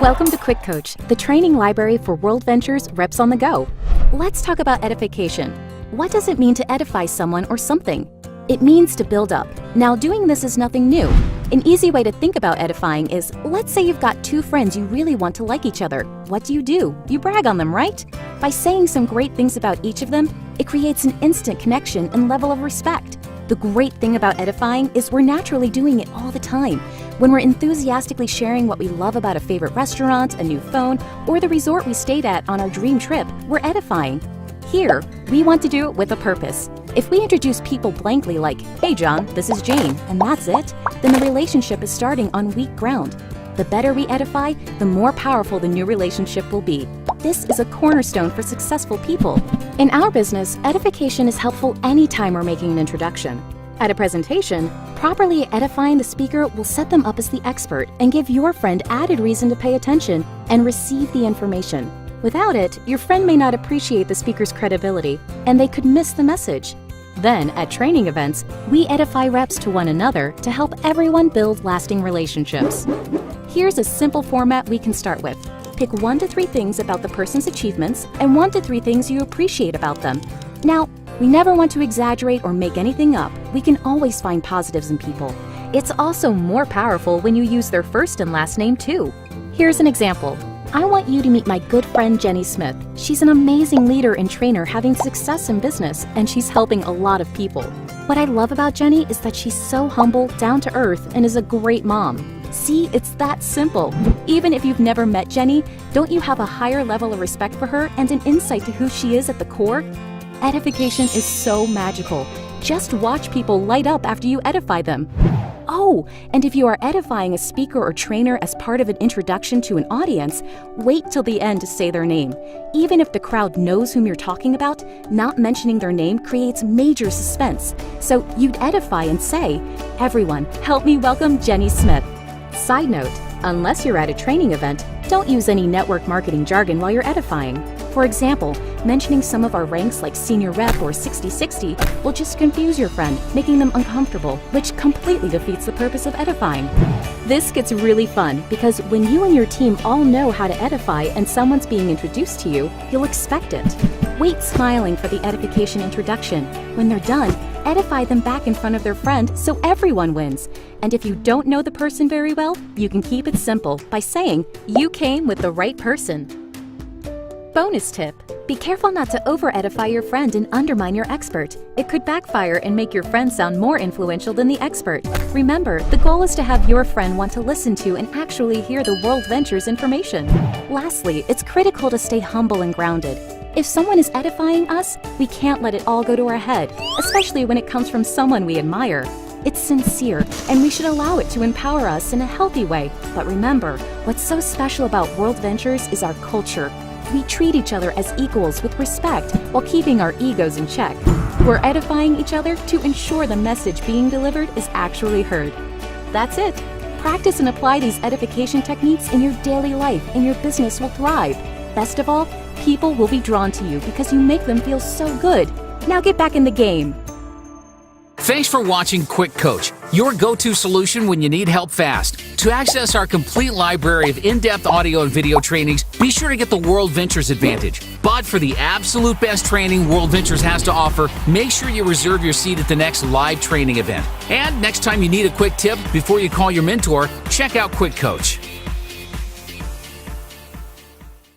Welcome to QuickCoach, the training library for World Ventures Reps on the Go. Let's talk about edification. What does it mean to edify someone or something? It means to build up. Now, doing this is nothing new. An easy way to think about edifying is, let's say you've got two friends you really want to like each other. What do? You brag on them, right? By saying some great things about each of them, it creates an instant connection and level of respect. The great thing about edifying is we're naturally doing it all the time. When we're enthusiastically sharing what we love about a favorite restaurant, a new phone, or the resort we stayed at on our dream trip, we're edifying. Here, we want to do it with a purpose. If we introduce people blankly like, "Hey John, this is Jane," and that's it, then the relationship is starting on weak ground. The better we edify, the more powerful the new relationship will be. This is a cornerstone for successful people. In our business, edification is helpful anytime we're making an introduction. At a presentation, properly edifying the speaker will set them up as the expert and give your friend added reason to pay attention and receive the information. Without it, your friend may not appreciate the speaker's credibility, and they could miss the message. Then, at training events, we edify reps to one another to help everyone build lasting relationships. Here's a simple format we can start with. Pick 1 to 3 things about the person's achievements and 1 to 3 things you appreciate about them. Now, we never want to exaggerate or make anything up. We can always find positives in people. It's also more powerful when you use their first and last name too. Here's an example. I want you to meet my good friend Jenny Smith. She's an amazing leader and trainer having success in business, and she's helping a lot of people. What I love about Jenny is that she's so humble, down to earth, and is a great mom. See, it's that simple. Even if you've never met Jenny, don't you have a higher level of respect for her and an insight to who she is at the core? Edification is so magical. Just watch people light up after you edify them. Oh, and if you are edifying a speaker or trainer as part of an introduction to an audience, wait till the end to say their name. Even if the crowd knows whom you're talking about, not mentioning their name creates major suspense. So you'd edify and say, "Everyone, help me welcome Jenny Smith." Side note, unless you're at a training event, don't use any network marketing jargon while you're edifying. For example, mentioning some of our ranks like senior rep or 60/60 will just confuse your friend, making them uncomfortable, which completely defeats the purpose of edifying. This gets really fun because when you and your team all know how to edify and someone's being introduced to you, you'll expect it. Wait smiling for the edification introduction. When they're done, edify them back in front of their friend so everyone wins. And if you don't know the person very well, you can keep it simple by saying, "You came with the right person." Bonus tip. Be careful not to over-edify your friend and undermine your expert. It could backfire and make your friend sound more influential than the expert. Remember, the goal is to have your friend want to listen to and actually hear the World Ventures information. Lastly, it's critical to stay humble and grounded. If someone is edifying us, we can't let it all go to our head, especially when it comes from someone we admire. It's sincere, and we should allow it to empower us in a healthy way. But remember, what's so special about World Ventures is our culture. We treat each other as equals with respect while keeping our egos in check. We're edifying each other to ensure the message being delivered is actually heard. That's it. Practice and apply these edification techniques in your daily life, and your business will thrive. Best of all, people will be drawn to you because you make them feel so good. Now get back in the game. Thanks for watching QuickCoach, your go-to solution when you need help fast. To access our complete library of in-depth audio and video trainings, be sure to get the World Ventures Advantage. But for the absolute best training World Ventures has to offer, make sure you reserve your seat at the next live training event. And next time you need a quick tip before you call your mentor, check out QuickCoach.